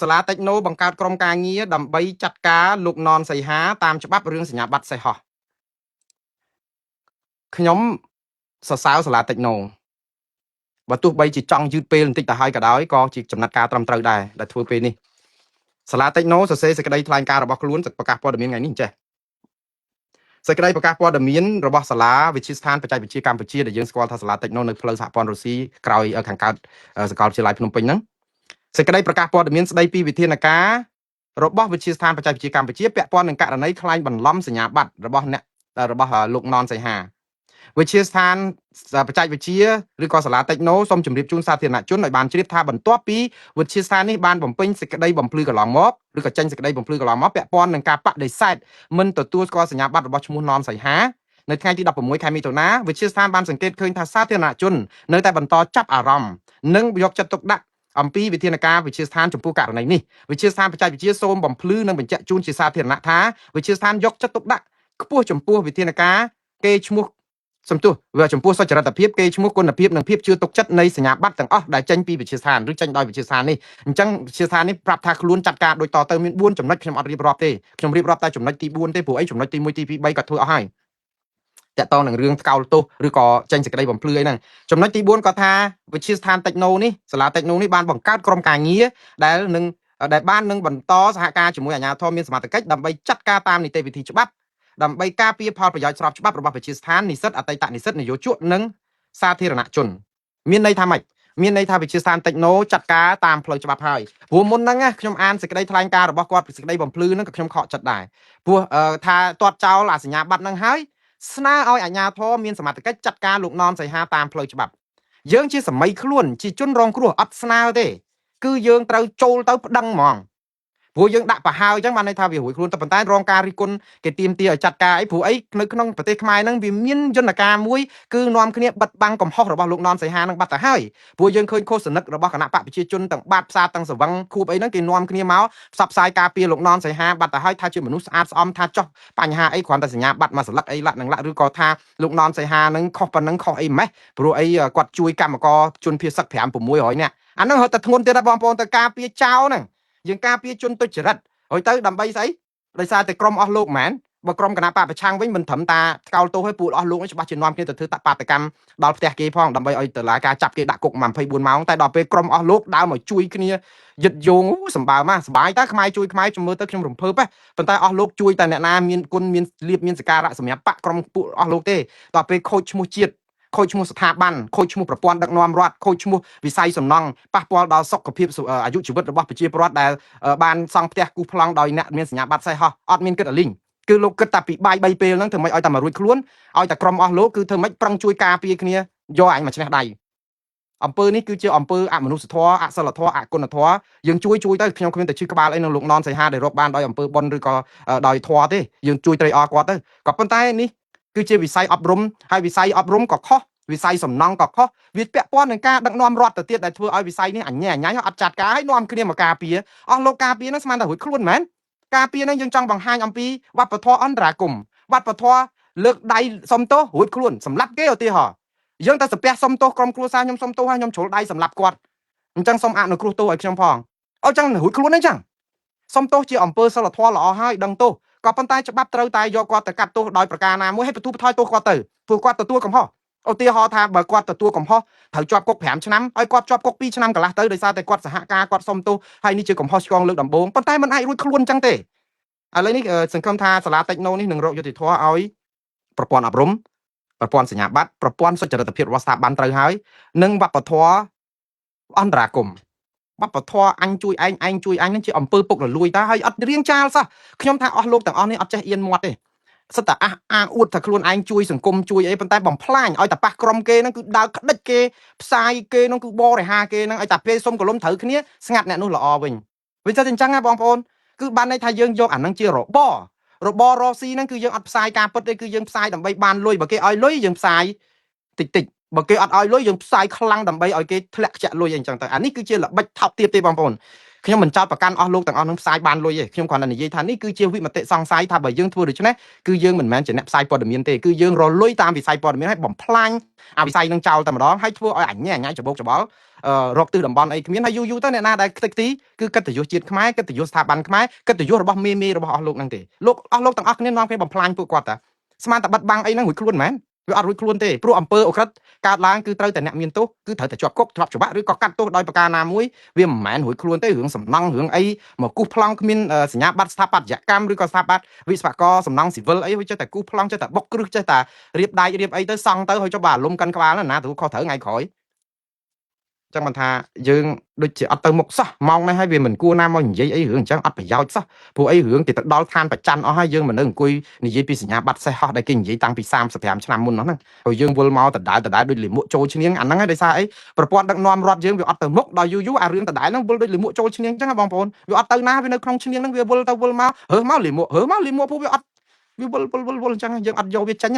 សាលាតិចណូបង្កើតក្រុមការងារដើម្បីចាត់ការលោកននសីហាតាមច្បាប់រឿងសញ្ញាបត្រសេះហោះខ្ញុំសរសើរសាលាតិចណូបើទោះបីជាចង់យឺតពេលបន្តិចទៅហើយក៏ដោយក៏ជាចំណាត់ការត្រឹមត្រូវដែរដែលធ្វើពេលនេះសាលាតិចណូសរសេរសេចក្តីថ្លែងការណ៍របស់ខ្លួនប្រកាសព័ត៌មានថ្ងៃនេះចេះសេចក្តីប្រកាសព័ត៌មានរបស់សាលាវិទ្យាស្ថានបច្ចេកវិទ្យាកម្ពុជាដែលយើងស្គាល់ថាសាលាតិចណូនៅផ្លូវសហព័ន្ធរុស្ស៊ីក្រោយខាងកើតសាកលវិទ្យាល័យភ្នំពេញហ្នឹងសេចក្តីប្រកាសព័ត៌មានស្តីពីវិធានការរបស់វិទ្យាស្ថានបច្ចេកវិទ្យាកម្ពុជាពាក់ព័ន្ធនឹងករណីក្លែងបន្លំសញ្ញាបត្ររបស់លោកននសីហាវិទ្យាស្ថានបច្ចេកវិទ្យាឬក៏សាលាតិចណូសូមជម្រាបជូនសាធារណជនឲ្យបានជ្រាបថាបន្ទាប់ពីវិទ្យាស្ថាននេះបានបំពេញសេចក្តីបំភ្លឺកន្លងមកឬក៏ចេញសេចក្តីបំភ្លឺកន្លងមកពាក់ព័ន្ធនឹងការបដិសេធមិនទទួលស្គាល់សញ្ញាបត្ររបស់ឈ្មោះននសីហានៅថ្ងៃទី16ខែមិថុនាវិទ្យាស្ថានបានសង្កេតឃើញថាសាធារណជននៅតែបន្តចាប់អារម្មណ៍និងយកចិត្តទុកដាក់អំពីវិធានការវិទ្យាស្ថានចំពោះករណីនេះវិទ្យាស្ថានបច្ចេកវិទ្យាសូមបំភ្លឺនិងបញ្ជាក់ជូនជាសាធារណៈថាវិទ្យាស្ថានយកចិត្តទុកដាក់ខ្ពស់ចំពោះវិធានការគេឈ្មោះសំទោសវាចំពោះសុចរិតភាពគេឈ្មោះគុណភាពនិងភាពជឿទុកចិត្តនៃសញ្ញាបត្រទាំងអស់ដែលចេញពីវិទ្យាស្ថានឬចេញដោយវិទ្យាស្ថាននេះអញ្ចឹងវិទ្យាស្ថាននេះប្រាប់ថាខ្លួនចាត់ការដូចតទៅមាន4ចំណុចខ្ញុំអត់រៀបរាប់ទេខ្ញុំរៀបរាប់តែចំណុចទី4ទេព្រោះអីចំណុចទី1ទី2 3គាត់ធ្វើអស់ហើយតកតនឹងរឿងថ្កោលទោសឬក៏ចេញសេចក្តីបំភ្លឺអីហ្នឹងចំណុចទី4គាត់ថាវិទ្យាស្ថានតិចណូនេះសាលាតិចណូនេះបានបង្កើតក្រុមការងារដែលបាននឹងបន្តសហការជាមួយអាជ្ញាធរមានសមត្ថកិច្ចដើម្បីចាត់ការតាមនីតិវិធីច្បាប់ដើម្បីការពារផលប្រយោជន៍ស្របច្បាប់របស់វិទ្យាស្ថាននិស្សិតអតីតនិស្សិតនយោជកនិងសាធារណជនមានន័យថាម៉េចមានន័យថាវិទ្យាស្ថានតិចណូចាត់ការតាមផ្លូវច្បាប់ហើយព្រោះមុនហ្នឹងខ្ញុំអានសេចក្តីថ្លែងការណ៍របស់គាត់សេចក្តីបំភ្លឺហ្នឹងក៏ខ្ញុំខកចិត្តដែរព្រោះថាទាត់ចោលអាសញ្ញាបត្រហ្នឹងហើយស្នើឲ្យអាជ្ញាធរមានសមត្ថកិច្ចចាត់ការលោកននសីហាតាមផ្លូវច្បាប់យើងជាសម័យខ្លួនជាជនរងគ្រោះអត់ស្នើទេគឺយើងត្រូវចូលទៅប្តឹងហ្មងព្រោះយើងដាក់ប្រហើអញ្ចឹងបានន័យថាវារួចខ្លួនតែប៉ុន្តែរងការរិះគន់គេទាមទារឲ្យចាត់ការអីព្រោះអីនៅក្នុងប្រទេសខ្មែរហ្នឹងវាមានយន្តការមួយគឺនាំគ្នាបិទបាំងកំហុសរបស់លោកននសីហានឹងបាត់ទៅហើយព្រោះយើងឃើញឃោសនិករបស់គណៈបកប្រជាជនទាំងបាតផ្សារទាំងសវឹងខួបអីហ្នឹងគេនាំគ្នាមកផ្សព្វផ្សាយការពារលោកននសីហាបាត់ទៅហើយថាជាមនុស្សស្អាតស្អំថាចោះបញ្ហាអីគ្រាន់តែសញ្ញាបត្រមួយស្លឹកអីលាក់នឹងលាក់ឬក៏ថាលោកននសីហានឹងខុសប៉ុណ្ណឹងខុសអីម៉េះព្រោះអីគាត់ជួយកម្មករជនភៀសសឹក5 600នាក់អាហ្នឹងរត់តែធ្ងន់ទៀតដែរបងប្អូនទៅការពារចោលហ្នឹងយើងការពារជនទុច្ចរិតហើយទៅដើម្បីស្អីដោយសារតែក្រុមអស់លោកមែនបើក្រុមគណៈបកប្រឆាំងវិញមិនត្រឹមតាថ្កោលទោសឲ្យពួកអស់លោកច្បាស់ជានាំគ្នាទៅធ្វើតបាតកម្មដល់ផ្ទះគេផងដើម្បីឲ្យតុលាការចាប់គេដាក់គុក24ម៉ោងតែដល់ពេលក្រុមអស់លោកដើរមកជួយគ្នាយឹតយងសម្បើមកសบายតើខ្មែរជួយខ្មែរជំមើទៅខ្ញុំរំភើបប៉ុន្តែអស់លោកជួយតែអ្នកណាមានគុណមានលៀបមានសការៈសម្រាប់បកក្រុមពួកអស់លោកទេដល់ពេលខូចឈ្មោះជាតិខូចឈ្មោះស្ថាប័នខូចឈ្មោះប្រព័ន្ធដឹកនាំរដ្ឋខូចឈ្មោះវិស័យសំណង់ប៉ះពាល់ដល់សុខភាពអាយុជីវិតរបស់ប្រជាពលរដ្ឋដែលបានសង់ផ្ទះគូសប្លង់ដោយអ្នកមានសញ្ញាបត្រសេះហោះអត់មានគិតអលីងគឺលោកគិតតែពីបាយ3ពេលហ្នឹងធ្វើម៉េចឲ្យតែមករួចខ្លួនឲ្យតែក្រុមអស់លោកគឺធ្វើម៉េចប្រឹងជួយការពារគ្នាយកអញមកឈ្នះដៃអំពើនេះគឺជាអំពើអមនុស្សធម៌អសិលធម៌អគុណធម៌យើងជួយទៅខ្ញុំគ្មានតែជឿក្បាលអីនឹងលោកននសីហាដែលរកបានដោយអំពើបុណ្យឬក៏ដោយធម៌ទេយើងជួយត្រេកអរគាត់ទៅក៏ប៉ុន្តែនេះគឺជាវិស័យអប់រំហើយវិស័យអប់រំក៏ខុសវិស័យសំណង់ក៏ខុសវាពាក់ព័ន្ធនឹងការដឹកនាំរដ្ឋទៅទៀតដែលធ្វើឲ្យវិស័យនេះអញ្ញាញ៉ៃអត់ចាត់ការឲ្យនាំគ្នាមកការពារអស់លោកការពារនឹងស្មានតែរួចខ្លួនមែនការពារនឹងយើងចង់បង្ហាញអំពីវប្បធម៌អន្តរាគមវប្បធម៌លើកដៃសុំទោសរួចខ្លួនសម្រាប់គេឧទាហរណ៍យើងតែសាពះសុំទោសក្រុមគ្រួសារខ្ញុំសុំទោសហើយខ្ញុំជ្រុលដៃសម្រាប់គាត់អញ្ចឹងសុំអនុគ្រោះទោសឲ្យខ្ញុំផងអញ្ចឹងរួចខ្លួនអញ្ចឹងសុំទោសជាអំពើសិលធម៌ល្អហើយដឹងទោសក៏ប៉ុន្តែច្បាប់ត្រូវតែយកគាត់ទៅកាត់ទោសដោយប្រការណាមួយឲ្យបន្ទូបន្ថយទោសគាត់ទៅព្រោះគាត់ទទួលកំហុសឧទាហរណ៍ថាបើគាត់ទទួលកំហុសត្រូវជាប់គុក5ឆ្នាំឲ្យគាត់ជាប់គុក2ឆ្នាំកន្លះទៅដោយសារតែគាត់សហការគាត់សុំទោសហើយនេះជាកំហុសឆ្គងលើកដំបូងប៉ុន្តែมันអាចរួចខ្លួនអញ្ចឹងទេឥឡូវនេះសង្ឃឹមថាសាលាតិចណូនេះនឹងរកយុត្តិធម៌ឲ្យប្រព័ន្ធអប់រំប្រព័ន្ធសញ្ញាបត្រប្រព័ន្ធសុចរិតភាពរបស់ស្ថាប័នត្រូវហើយនិងវប្បធម៌អន្តរាគមវប្បធម៌អញជួយឯងជួយអញនឹងជាអំពើពុករលួយតើហើយអត់រៀងចាលសោះខ្ញុំថាអស់លោកទាំងអស់នេះអត់ចេះអៀនមាត់ទេសិតតែអាងអួតថាខ្លួនឯងជួយសង្គមជួយអីប៉ុន្តែបំផ្លាញឲ្យតែប៉ះក្រុមគេហ្នឹងគឺដើរក្តិចគេផ្សាយគេហ្នឹងគឺបរិហាគេហ្នឹងឲ្យតែពេលសុំកលុំត្រូវគ្នាស្ងាត់អ្នកនោះល្អវិញវាទៅអញ្ចឹងណាបងប្អូនគឺបានន័យថាយើងយកអាហ្នឹងជារបររស៊ីហ្នឹងគឺយើងអត់ផ្សាយការពិតទេគឺយើងផ្សាយដើម្បីបានលុយបើគេឲ្យលុយយើងផ្សាយតិចបើគេអត់ឲ្យលុយយើងផ្សាយខ្លាំងដើម្បីឲ្យគេធ្លាក់ខ្ជាក់លុយអីចឹងទៅអានេះគឺជាល្បិចថោកទាបទេបងប្អូនខ្ញុំមិនចោទប្រកាន់អស់លោកទាំងអស់នឹងផ្សាយបានលុយទេខ្ញុំគ្រាន់តែនិយាយថានេះគឺជាវិមតិសង្ស័យថាបើយើងធ្វើដូច្នេះគឺយើងមិនមែនជាអ្នកផ្សាយព័ត៌មានទេគឺយើងរលុយតាមវិស័យព័ត៌មានឲ្យបំផ្លាញអាវិស័យនឹងចោលតែម្ដងហើយធ្វើឲ្យអញ្ញាញ៉ៃច្បោកច្បល់ រកទិសតំបន់អីគ្មានហើយយូរទៅអ្នកណាដែលខ្ទេចទីគឺកិត្តិយសជាតិខ្មែរកិត្តិយសស្ថាប័នខ្មែរកិត្តិយសរបស់មេរបស់អស់លោកហ្នឹងទេលោកអស់លោកទាំងអស់គ្នានាំគ្នាបំផ្លាញពួកគាត់តាស្មានតែបិទបាំងអីហ្នឹងរួចខ្លួនមែនវាអត់រួចខ្លួនទេព្រោះអំពើអក្រិតកើតឡើងគឺត្រូវតែអ្នកមានទោសគឺត្រូវតែជាប់គុកជាប់ច្បាប់ឬក៏កាត់ទោសដោយប្រការណាមួយវាមិនមែនរួចខ្លួនទេរឿងសំណង់រឿងអីមកគូសប្លង់គ្មានសញ្ញាបត្រស្ថាបត្យកម្មឬក៏ស្ថាប័នវិស្វករសំណង់ស៊ីវិលអីវាចេះតែគូសប្លង់ចេះតែបុកគ្រឹះចេះតែរៀបដាច់រៀបអីទៅសង់ទៅហើយចុះបាទលំកាន់ក្បាលណាទៅខុសត្រូវថ្ងៃក្រោយចឹងមិនថាយើងដូចជាអត់ទៅមុខសោះម៉ោងនេះហើយវាមិនគួរណាមកនិយាយអីរឿងអញ្ចឹងអត់ប្រយោជន៍សោះព្រោះអីរឿងគេទៅដល់ឋានប្រច័ណ្ឌអស់ហើយយើងមិននៅអង្គុយនិយាយពីសញ្ញាបត្រសេះហោះដែលគេនិយាយតាំងពី35ឆ្នាំមុនហ្នឹងហើយយើងវិលមកដដែលដូចលិមួកចូលឈ្នៀងអាហ្នឹងឯងដោយសារអីប្រព័ន្ធដឹកនាំរដ្ឋយើងវាអត់ទៅមុខដល់យូរអារឿងដដែលហ្នឹងវិលដូចលិមួកចូលឈ្នៀងអញ្ចឹងបងប្អូនវាអត់ទៅណាវានៅក្នុងឈ្នៀងហ្នឹងវាវិលទៅវិលមករើសមកលិមួកព្រោះវាអត់វាវិលអញ្ចឹងយើងអត់យកវាចេញ